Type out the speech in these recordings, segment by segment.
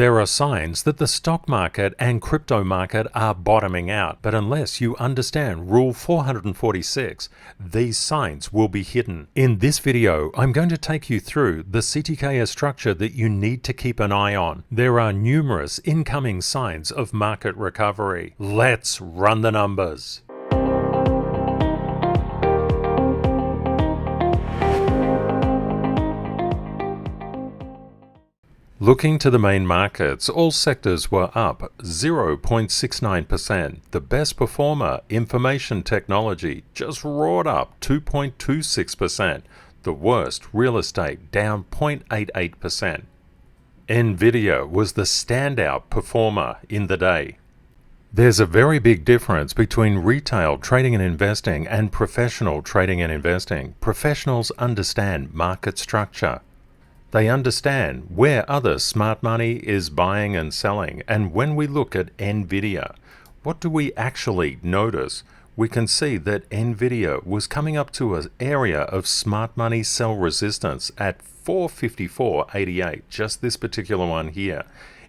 There are signs that the stock market and crypto market are bottoming out, but unless you understand Rule 446, these signs will be hidden. In this video, I'm going to take you through the CTKS structure that you need to keep an eye on. There are numerous incoming signs of market recovery. Let's run the numbers. Looking to the main markets, all sectors were up 0.69%. The best performer, information technology, just roared up 2.26%. The worst, real estate, down 0.88%. NVDA was the standout performer in the day. There's a very big difference between retail trading and investing and professional trading and investing. Professionals understand market structure. They understand where other smart money is buying and selling. And when we look at NVDA, what do we actually notice? We can see that NVDA was coming up to an area of smart money sell resistance at 454.88, just this particular one here.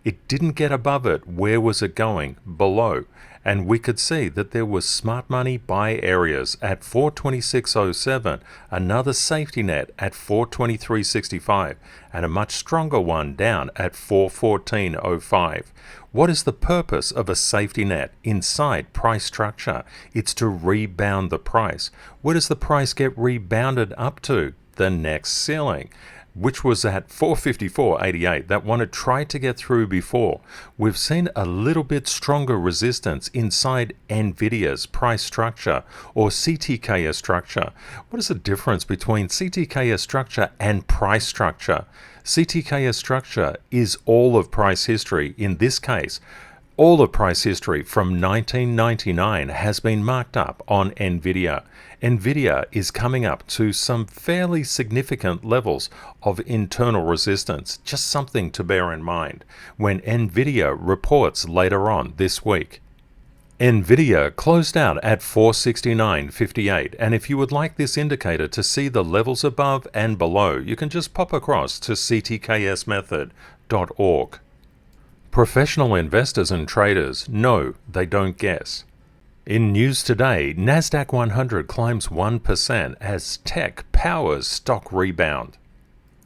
It didn't get above it. Where was it going? Below. And we could see that there was smart money buy areas at 426.07, another safety net at 423.65, and a much stronger one down at 414.05. What is the purpose of a safety net inside price structure? It's to rebound the price. Where does the price get rebounded up to? The next ceiling, which was at 454.88, that one had tried to get through before. We've seen a little bit stronger resistance inside NVIDIA's price structure or CTKS structure. What is the difference between CTKS structure and price structure? CTKS structure is all of price history. In this case, all of price history from 1999 has been marked up on NVIDIA. NVIDIA is coming up to some fairly significant levels of internal resistance, just something to bear in mind when NVIDIA reports later on this week. NVIDIA closed out at 469.58, and if you would like this indicator to see the levels above and below, you can just pop across to CTKSMethod.org. Professional investors and traders know they don't guess. In news today, NASDAQ 100 climbs 1% as tech powers stock rebound.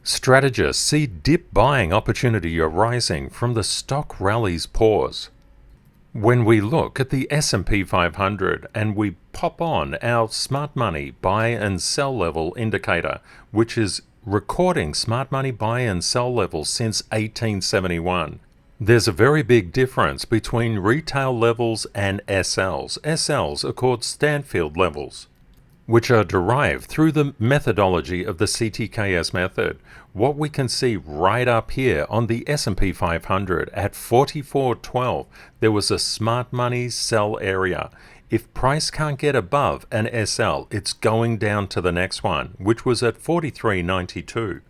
Strategists see dip buying opportunity arising from the stock rally's pause. When we look at the S&P 500 and we pop on our smart money buy and sell level indicator, which is recording smart money buy and sell levels since 1871, there's a very big difference between retail levels and SLs. SLs are called Stanfield levels, which are derived through the methodology of the CTKS method. What we can see right up here on the S&P 500 at 44.12, there was a smart money sell area. If price can't get above an SL, it's going down to the next one, which was at 43.92.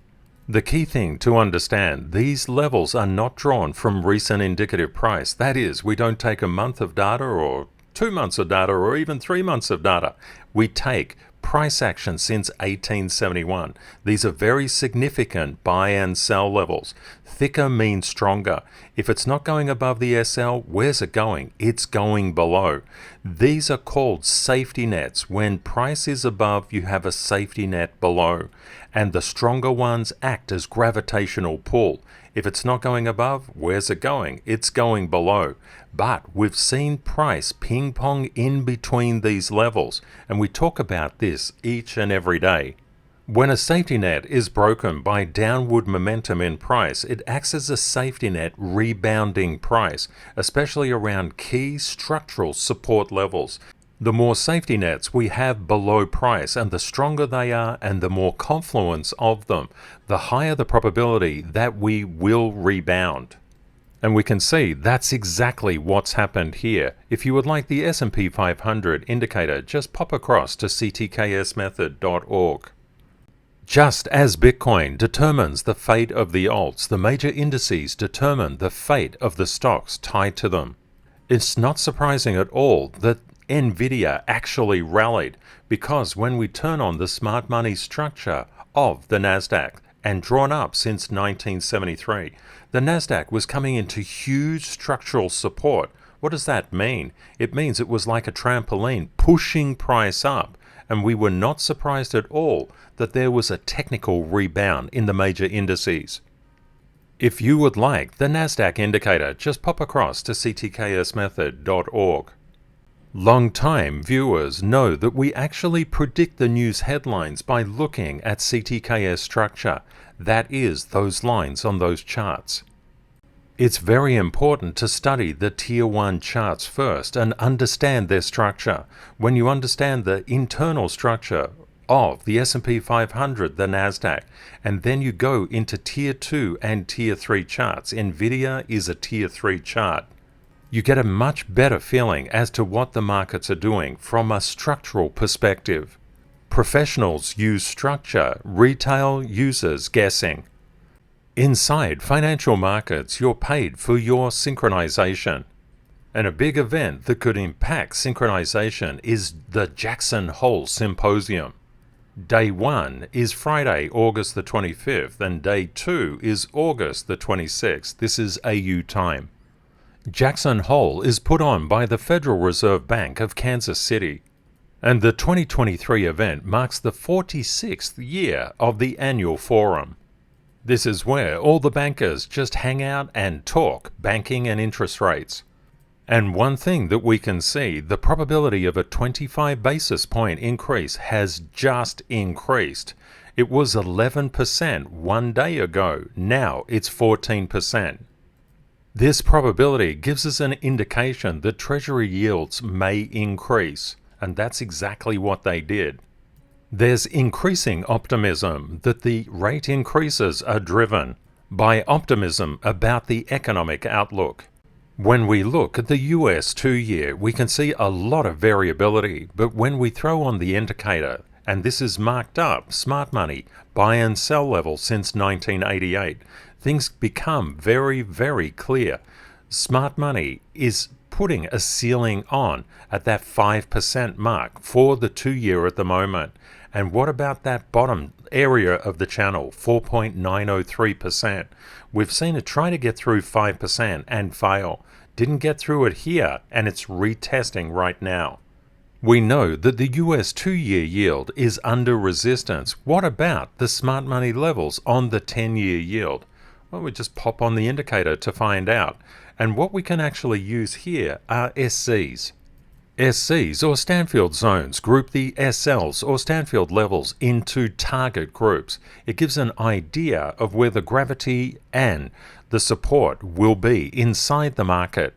The key thing to understand, these levels are not drawn from recent indicative price. That is, we don't take a month of data or 2 months of data or even 3 months of data. We take price action since 1871. These are very significant buy and sell levels. Thicker means stronger. If it's not going above the SL, where's it going? It's going below. These are called safety nets. When price is above, you have a safety net below. And the stronger ones act as gravitational pull. If it's not going above, where's it going? It's going below. But we've seen price ping pong in between these levels, and we talk about this each and every day. When a safety net is broken by downward momentum in price, it acts as a safety net rebounding price, especially around key structural support levels. The more safety nets we have below price and the stronger they are and the more confluence of them, the higher the probability that we will rebound. And we can see that's exactly what's happened here. If you would like the S&P 500 indicator, just pop across to CTKSMethod.org. Just as Bitcoin determines the fate of the alts, the major indices determine the fate of the stocks tied to them. It's not surprising at all that NVIDIA actually rallied, because when we turn on the smart money structure of the NASDAQ and drawn up since 1973. The NASDAQ was coming into huge structural support. What does that mean? It means it was like a trampoline pushing price up, and we were not surprised at all that there was a technical rebound in the major indices. If you would like the NASDAQ indicator, just pop across to CTKSMethod.org. Long-time viewers know that we actually predict the news headlines by looking at CTKS Structure. That is, those lines on those charts. It's very important to study the Tier 1 charts first and understand their structure. When you understand the internal structure of the S&P 500, the NASDAQ, and then you go into Tier 2 and Tier 3 charts. NVIDIA is a Tier 3 chart. You get a much better feeling as to what the markets are doing from a structural perspective. Professionals use structure, retail users guessing. Inside financial markets, you're paid for your synchronization. And a big event that could impact synchronization is the Jackson Hole Symposium. Day 1 is Friday, August the 25th, and Day 2 is August the 26th. This is AU time. Jackson Hole is put on by the Federal Reserve Bank of Kansas City, and the 2023 event marks the 46th year of the annual forum. This is where all the bankers just hang out and talk banking and interest rates. And one thing that we can see, the probability of a 25 basis point increase has just increased. It was 11% one day ago. Now it's 14%. This probability gives us an indication that Treasury yields may increase, and that's exactly what they did. There's increasing optimism that the rate increases are driven by optimism about the economic outlook. When we look at the US 2-year, we can see a lot of variability, but when we throw on the indicator, and this is marked up, smart money, buy and sell level since 1988, things become very, very clear. Smart money is putting a ceiling on at that 5% mark for the 2-year at the moment. And what about that bottom area of the channel, 4.903%? We've seen it try to get through 5% and fail. Didn't get through it here, and it's retesting right now. We know that the US 2-year yield is under resistance. What about the smart money levels on the 10-year yield? Well, we just pop on the indicator to find out. And what we can actually use here are SCs. SCs, or Stanfield zones, group the SLs, or Stanfield levels, into target groups. It gives an idea of where the gravity and the support will be inside the market.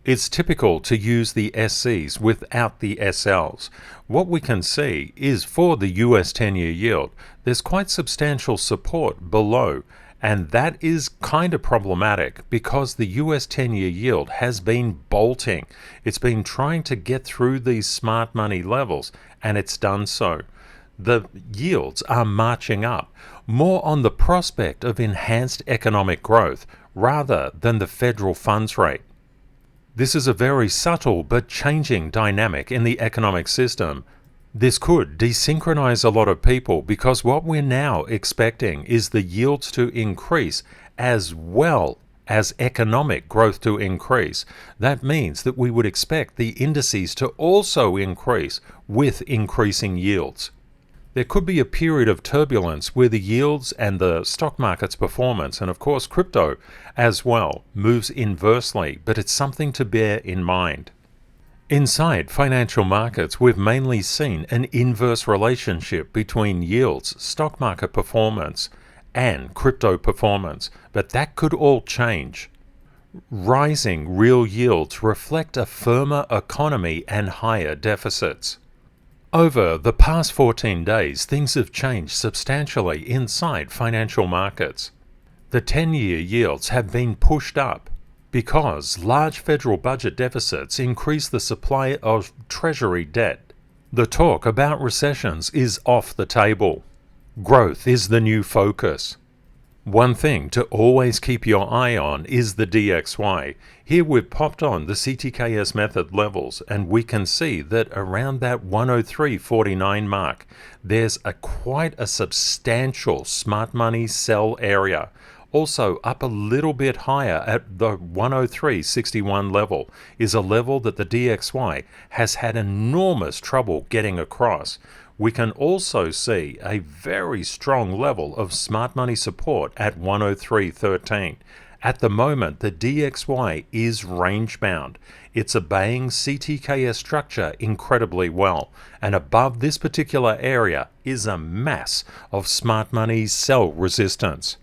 It's typical to use the SCs without the SLs. What we can see is for the US 10-year yield, there's quite substantial support below. And that is kind of problematic because the US 10-year yield has been bolting. It's been trying to get through these smart money levels, and it's done so. The yields are marching up, more on the prospect of enhanced economic growth rather than the federal funds rate. This is a very subtle but changing dynamic in the economic system. This could desynchronize a lot of people because what we're now expecting is the yields to increase as well as economic growth to increase. That means that we would expect the indices to also increase with increasing yields. There could be a period of turbulence where the yields and the stock market's performance, and of course crypto as well, moves inversely, but it's something to bear in mind. Inside financial markets, we've mainly seen an inverse relationship between yields, stock market performance, and crypto performance, but that could all change. Rising real yields reflect a firmer economy and higher deficits. Over the past 14 days, things have changed substantially inside financial markets. The 10-year yields have been pushed up because large federal budget deficits increase the supply of Treasury debt. The talk about recessions is off the table. Growth is the new focus. One thing to always keep your eye on is the DXY. Here we've popped on the CTKS method levels, and we can see that around that 103.49 mark, there's quite a substantial smart money sell area. Also up a little bit higher at the 103.61 level is a level that the DXY has had enormous trouble getting across. We can also see a very strong level of smart money support at 103.13. At the moment, the DXY is range bound. It's obeying CTKS structure incredibly well, and above this particular area is a mass of smart money sell resistance.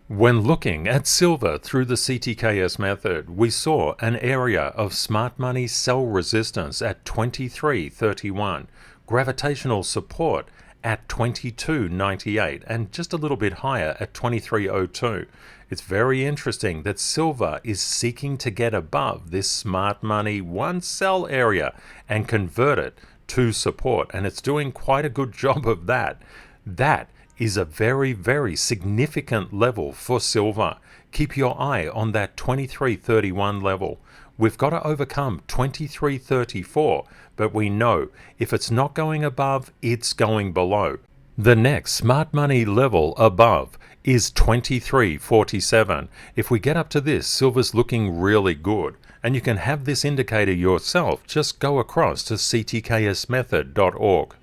When looking at silver through the CTKS method, we saw an area of smart money sell resistance at 23.31, gravitational support at 22.98, and just a little bit higher at 23.02. It's very interesting that silver is seeking to get above this smart money one sell area and convert it to support, and it's doing quite a good job of that. That is a very, very significant level for silver. Keep your eye on that 23.31 level. We've got to overcome 23.34, but we know if it's not going above, it's going below. The next smart money level above is 23.47. If we get up to this, silver's looking really good. And you can have this indicator yourself. Just go across to CTKSMethod.org.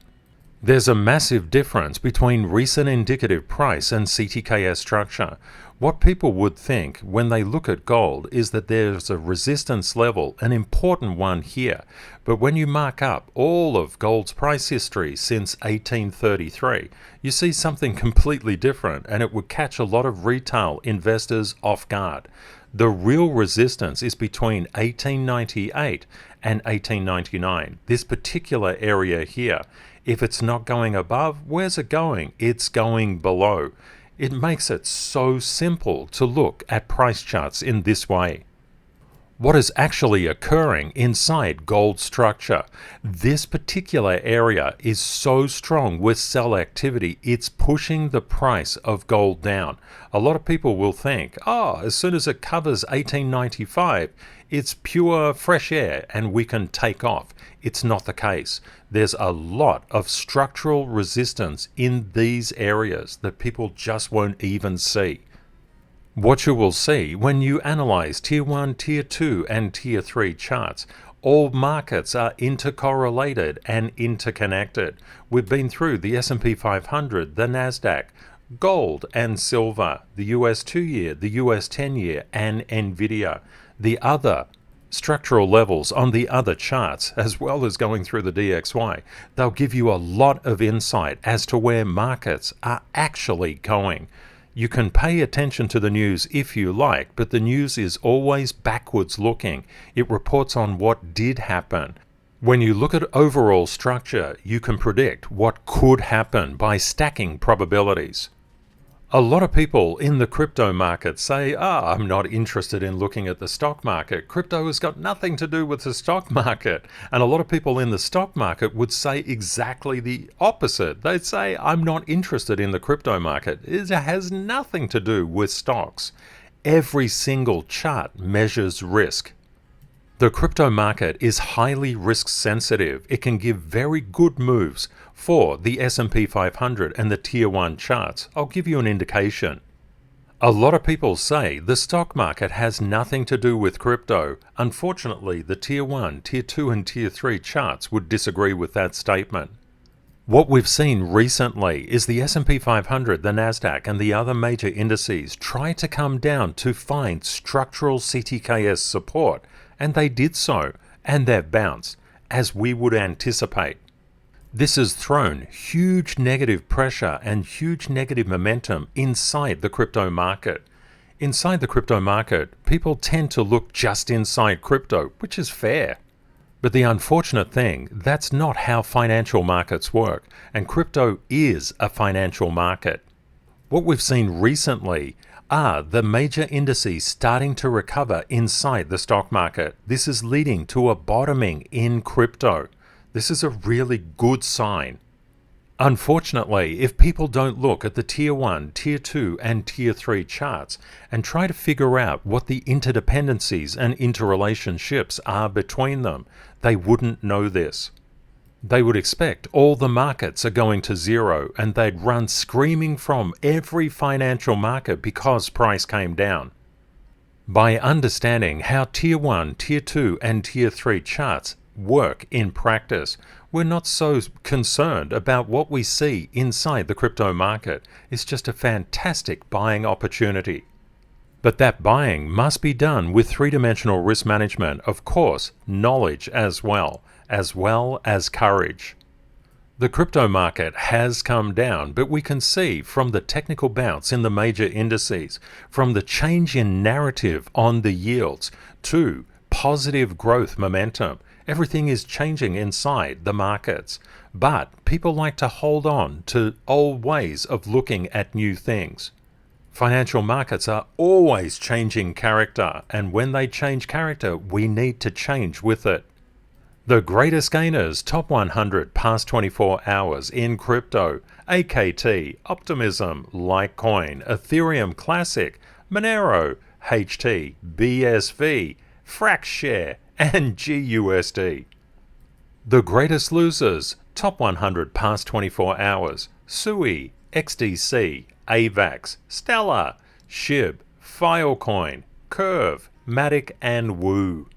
There's a massive difference between recent indicative price and CTKS structure. What people would think when they look at gold is that there's a resistance level, an important one here. But when you mark up all of gold's price history since 1833, you see something completely different, and it would catch a lot of retail investors off guard. The real resistance is between 1898 and 1899, this particular area here. If it's not going above, where's it going? It's going below. It makes it so simple to look at price charts in this way. What is actually occurring inside gold structure? This particular area is so strong with sell activity, it's pushing the price of gold down. A lot of people will think, as soon as it covers 1895, it's pure fresh air and we can take off. It's not the case. There's a lot of structural resistance in these areas that people just won't even see. What you will see when you analyze Tier 1, Tier 2 and Tier 3 charts, all markets are intercorrelated and interconnected. We've been through the S&P 500, the NASDAQ, gold and silver, the US 2-year, the US 10-year and NVDA, the other structural levels on the other charts, as well as going through the DXY. They'll give you a lot of insight as to where markets are actually going. You can pay attention to the news if you like, but the news is always backwards looking. It reports on what did happen. When you look at overall structure, you can predict what could happen by stacking probabilities. A lot of people in the crypto market say, I'm not interested in looking at the stock market. Crypto has got nothing to do with the stock market. And a lot of people in the stock market would say exactly the opposite. They'd say, I'm not interested in the crypto market. It has nothing to do with stocks. Every single chart measures risk. The crypto market is highly risk sensitive. It can give very good moves for the S&P 500 and the Tier 1 charts. I'll give you an indication. A lot of people say the stock market has nothing to do with crypto. Unfortunately, the Tier 1, Tier 2 and Tier 3 charts would disagree with that statement. What we've seen recently is the S&P 500, the NASDAQ and the other major indices try to come down to find structural CTKS support. And they did so, and they've bounced, as we would anticipate. This has thrown huge negative pressure and huge negative momentum inside the crypto market. Inside the crypto market, people tend to look just inside crypto, which is fair. But the unfortunate thing, that's not how financial markets work, and crypto is a financial market. What we've seen recently are the major indices starting to recover inside the stock market. This is leading to a bottoming in crypto. This is a really good sign. Unfortunately, if people don't look at the Tier 1, Tier 2, and Tier 3 charts and try to figure out what the interdependencies and interrelationships are between them, they wouldn't know this. They would expect all the markets are going to zero and they'd run screaming from every financial market because price came down. By understanding how Tier 1, Tier 2, and Tier 3 charts work in practice, we're not so concerned about what we see inside the crypto market. It's just a fantastic buying opportunity. But that buying must be done with three-dimensional risk management, of course, knowledge as well as courage. The crypto market has come down, but we can see from the technical bounce in the major indices, from the change in narrative on the yields to positive growth momentum, everything is changing inside the markets. But people like to hold on to old ways of looking at new things. Financial markets are always changing character, and when they change character, we need to change with it. The greatest gainers, top 100 past 24 hours in crypto: AKT, Optimism, Litecoin, Ethereum Classic, Monero, HT, BSV, FracShare, and GUSD. The greatest losers, top 100 past 24 hours: SUI, XDC, AVAX, Stellar, SHIB, Filecoin, Curve, Matic, and Woo.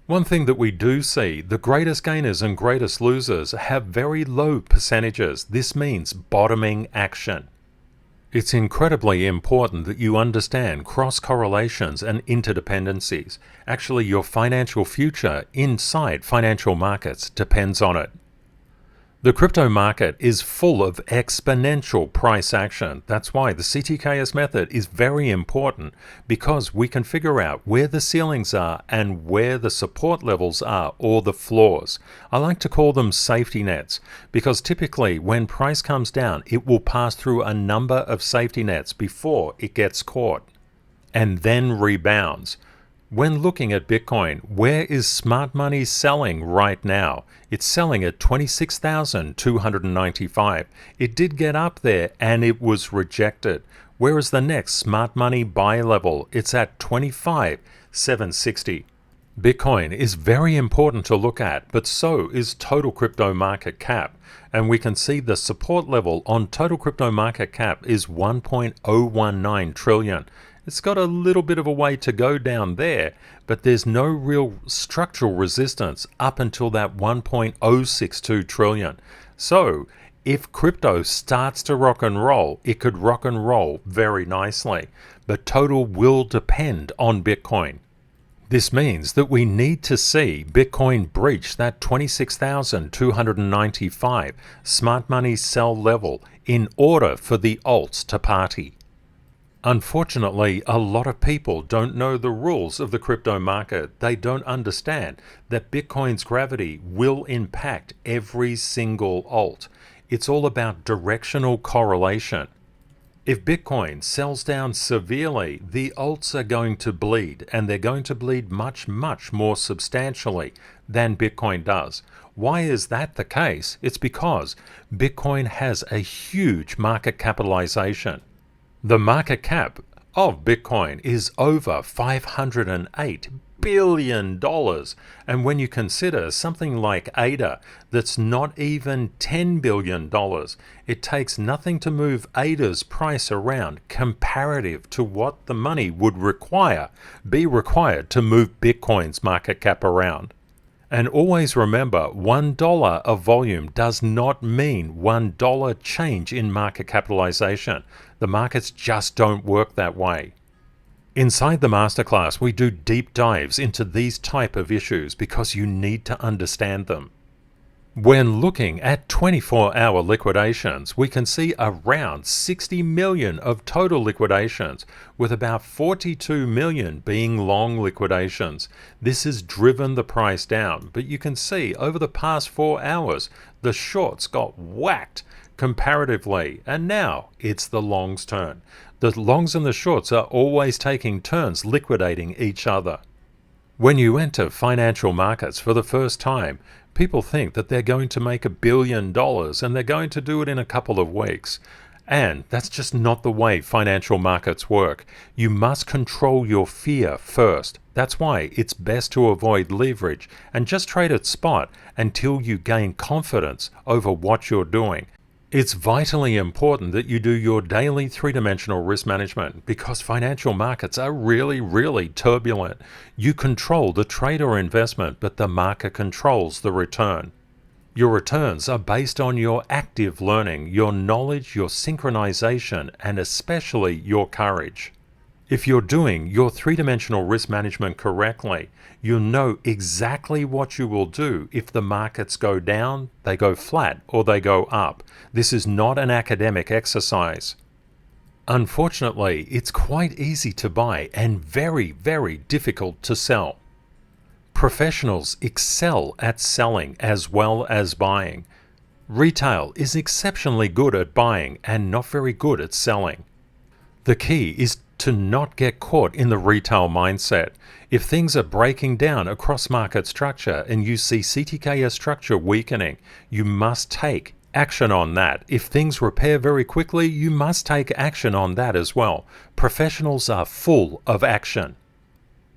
One thing that we do see, the greatest gainers and greatest losers have very low percentages. This means bottoming action. It's incredibly important that you understand cross-correlations and interdependencies. Actually, your financial future inside financial markets depends on it. The crypto market is full of exponential price action. That's why the CTKS method is very important, because we can figure out where the ceilings are and where the support levels are, or the floors. I like to call them safety nets, because typically when price comes down, it will pass through a number of safety nets before it gets caught and then rebounds. When looking at Bitcoin, where is smart money selling right now? It's selling at 26,295. It did get up there and it was rejected. Where is the next smart money buy level? It's at 25,760. Bitcoin is very important to look at, but so is total crypto market cap. And we can see the support level on total crypto market cap is 1.019 trillion. It's got a little bit of a way to go down there, but there's no real structural resistance up until that 1.062 trillion. So if crypto starts to rock and roll, it could rock and roll very nicely, but total will depend on Bitcoin. This means that we need to see Bitcoin breach that 26,295 smart money sell level in order for the alts to party. Unfortunately, a lot of people don't know the rules of the crypto market. They don't understand that Bitcoin's gravity will impact every single alt. It's all about directional correlation. If Bitcoin sells down severely, the alts are going to bleed, and they're going to bleed much, much more substantially than Bitcoin does. Why is that the case? It's because Bitcoin has a huge market capitalization. The market cap of Bitcoin is over $508 billion. And when you consider something like ADA that's not even $10 billion, it takes nothing to move ADA's price around comparative to what the money would be required to move Bitcoin's market cap around. And always remember, $1 of volume does not mean $1 change in market capitalization. The markets just don't work that way. Inside the masterclass, we do deep dives into these type of issues because you need to understand them. When looking at 24-hour liquidations, we can see around 60 million of total liquidations, with about 42 million being long liquidations. This has driven the price down, but you can see over the past 4 hours, the shorts got whacked comparatively, and now it's the longs' turn. The longs and the shorts are always taking turns liquidating each other. When you enter financial markets for the first time, People think that they're going to make $1 billion and they're going to do it in a couple of weeks. And that's just not the way financial markets work. You must control your fear first. That's why it's best to avoid leverage and just trade at spot until you gain confidence over what you're doing. It's vitally important that you do your daily three-dimensional risk management because financial markets are really turbulent. You control the trade or investment, but the market controls the return. Your returns are based on your active learning, your knowledge, your synchronization, and especially your courage. If you're doing your three-dimensional risk management correctly, you'll know exactly what you will do if the markets go down, they go flat, or they go up. This is not an academic exercise. Unfortunately, it's quite easy to buy and very difficult to sell. Professionals excel at selling as well as buying. Retail is exceptionally good at buying and not very good at selling. The key is to not get caught in the retail mindset. If things are breaking down across market structure and you see CTKS structure weakening, you must take action on that. If things repair very quickly, you must take action on that as well. Professionals are full of action.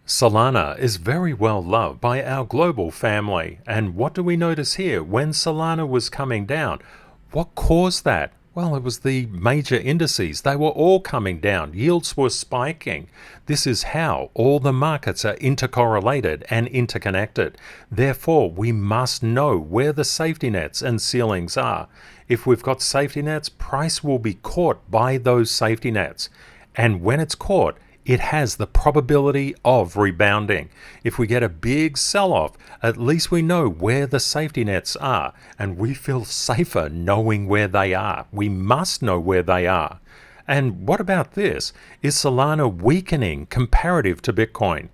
Solana is very well loved by our global family. And what do we notice here? When Solana was coming down, what caused that? Well, it was the major indices. They were all coming down. Yields were spiking. This is how all the markets are intercorrelated and interconnected. Therefore, we must know where the safety nets and ceilings are. If we've got safety nets, price will be caught by those safety nets. And when it's caught, it has the probability of rebounding. If we get a big sell-off, at least we know where the safety nets are, and we feel safer knowing where they are. We must know where they are. And what about this? Is Solana weakening comparative to Bitcoin?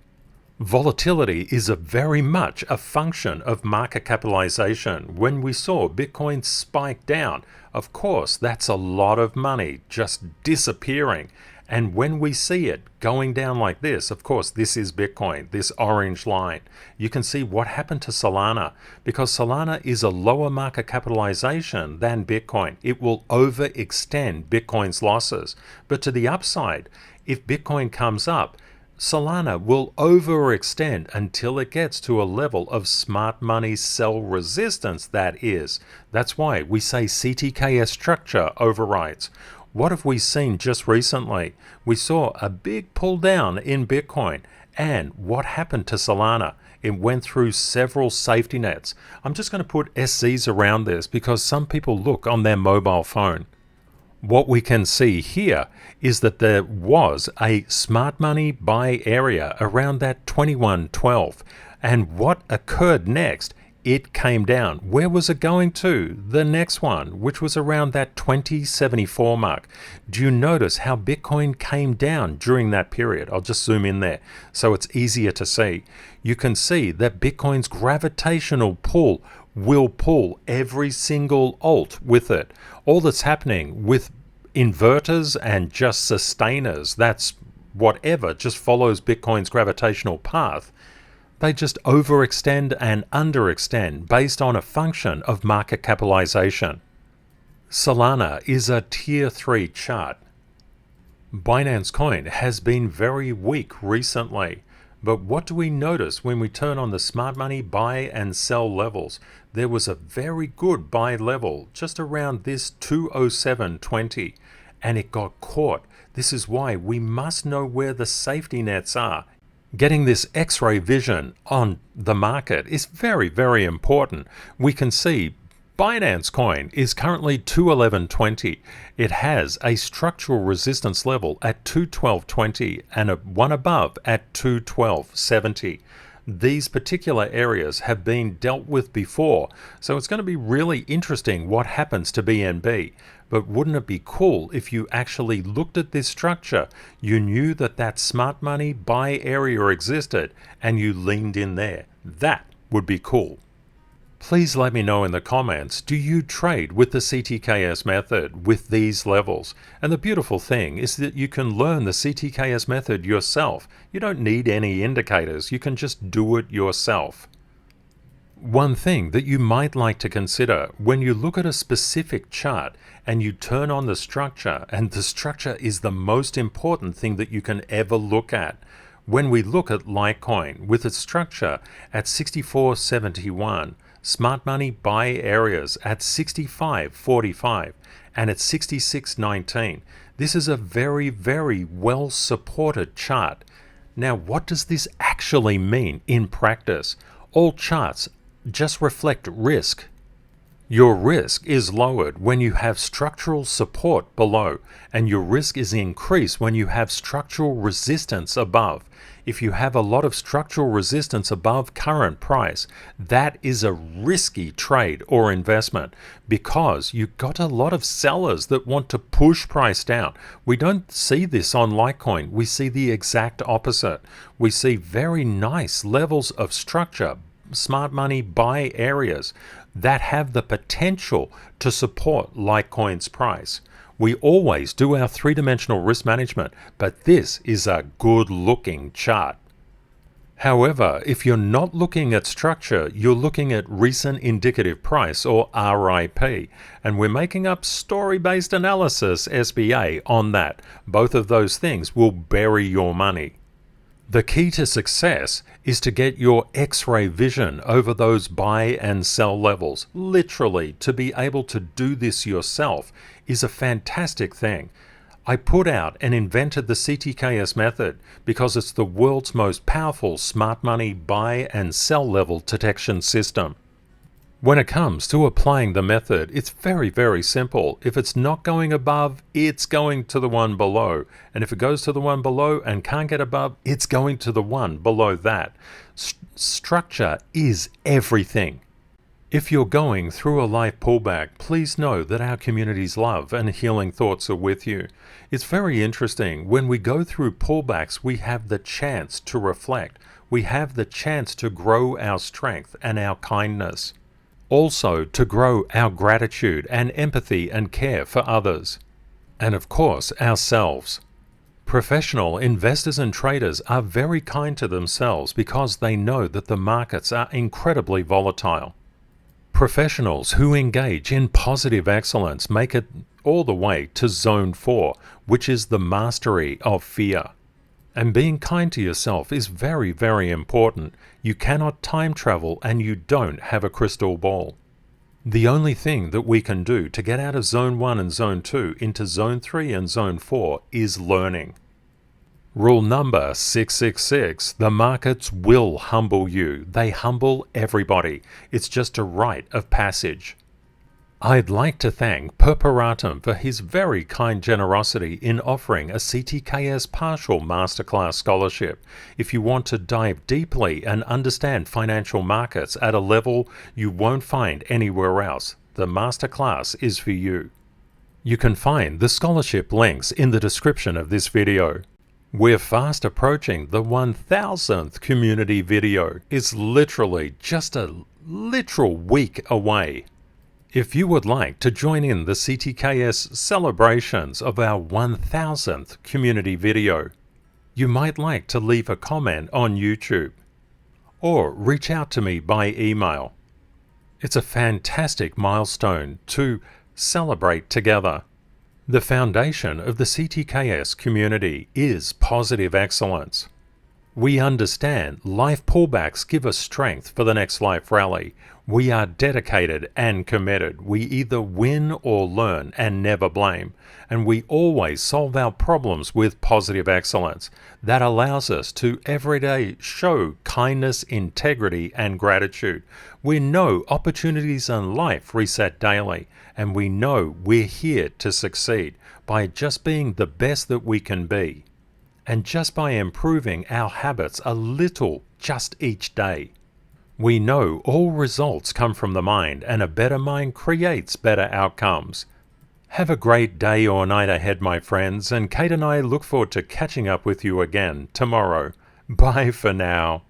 Volatility is very much a function of market capitalization. When we saw Bitcoin spike down, of course, that's a lot of money just disappearing. And when we see it going down like this, of course, this is Bitcoin, this orange line. You can see what happened to Solana because Solana is a lower market capitalization than Bitcoin. It will overextend Bitcoin's losses. But to the upside, if Bitcoin comes up, Solana will overextend until it gets to a level of smart money sell resistance, that is. That's why we say CTKS structure overrides. What have we seen just recently? We saw a big pull down in Bitcoin. And what happened to Solana? It went through several safety nets. I'm just going to put SCs around this because some people look on their mobile phone. What we can see here is that there was a smart money buy area around that 2112. And what occurred next? It came down. Where was it going to? The next one, which was around that 2074 mark. Do you notice how Bitcoin came down during that period? I'll just zoom in there so it's easier to see. You can see that Bitcoin's gravitational pull will pull every single alt with it. All that's happening with inverters and just sustainers, that's whatever, just follows Bitcoin's gravitational path. They just overextend and underextend based on a function of market capitalization. Solana is a tier 3 chart. Binance Coin has been very weak recently. But what do we notice when we turn on the smart money buy and sell levels? There was a very good buy level just around this 207.20 and it got caught. This is why we must know where the safety nets are. Getting this X-ray vision on the market is very important. We can see Binance Coin is currently 211.20. It has a structural resistance level at 212.20 and one above at 212.70. These particular areas have been dealt with before, so it's going to be really interesting what happens to BNB. But wouldn't it be cool if you actually looked at this structure, you knew that that smart money buy area existed, and you leaned in there? That would be cool. Please let me know in the comments, do you trade with the CTKS method with these levels? And the beautiful thing is that you can learn the CTKS method yourself. You don't need any indicators, you can just do it yourself. One thing that you might like to consider when you look at a specific chart and you turn on the structure, and the structure is the most important thing that you can ever look at. When we look at Litecoin with its structure at 64.71, smart money buy areas at 65.45 and at 66.19, this is a very, very well supported chart. Now, what does this actually mean in practice? All charts just reflect risk. Your risk is lowered when you have structural support below, and your risk is increased when you have structural resistance above. If you have a lot of structural resistance above current price, that is a risky trade or investment because you've got a lot of sellers that want to push price down. We don't see this on Litecoin. We see the exact opposite. We see very nice levels of structure, smart money buy areas that have the potential to support Litecoin's price. We always do our three-dimensional risk management, but this is a good-looking chart. However, if you're not looking at structure, you're looking at recent indicative price, or RIP, and we're making up story-based analysis, SBA, on that. Both of those things will bury your money. The key to success is to get your X-ray vision over those buy and sell levels. Literally, to be able to do this yourself is a fantastic thing. I put out and invented the CTKS method because it's the world's most powerful smart money buy and sell level detection system. When it comes to applying the method, it's very, very simple. If it's not going above, it's going to the one below. And if it goes to the one below and can't get above, it's going to the one below that. Structure is everything. If you're going through a life pullback, please know that our community's love and healing thoughts are with you. It's very interesting. When we go through pullbacks, we have the chance to reflect. We have the chance to grow our strength and our kindness. Also, to grow our gratitude and empathy and care for others. And of course, ourselves. Professional investors and traders are very kind to themselves because they know that the markets are incredibly volatile. Professionals who engage in positive excellence make it all the way to Zone 4, which is the mastery of fear. And being kind to yourself is very, very important. You cannot time travel and you don't have a crystal ball. The only thing that we can do to get out of Zone 1 and Zone 2 into Zone 3 and Zone 4 is learning. Rule number 666, the markets will humble you. They humble everybody. It's just a rite of passage. I'd like to thank Perperatum for his very kind generosity in offering a CTKS partial masterclass scholarship. If you want to dive deeply and understand financial markets at a level you won't find anywhere else, the masterclass is for you. You can find the scholarship links in the description of this video. We're fast approaching the 1000th community video. It's literally just a literal week away. If you would like to join in the CTKS celebrations of our 1000th community video, you might like to leave a comment on YouTube or reach out to me by email. It's a fantastic milestone to celebrate together. The foundation of the CTKS community is positive excellence. We understand life pullbacks give us strength for the next life rally. We are dedicated and committed. We either win or learn and never blame. And we always solve our problems with positive excellence. That allows us to every day show kindness, integrity, and gratitude. We know opportunities in life reset daily, and we know we're here to succeed by just being the best that we can be. And just by improving our habits a little just each day. We know all results come from the mind, and a better mind creates better outcomes. Have a great day or night ahead, my friends, and Kate and I look forward to catching up with you again tomorrow. Bye for now.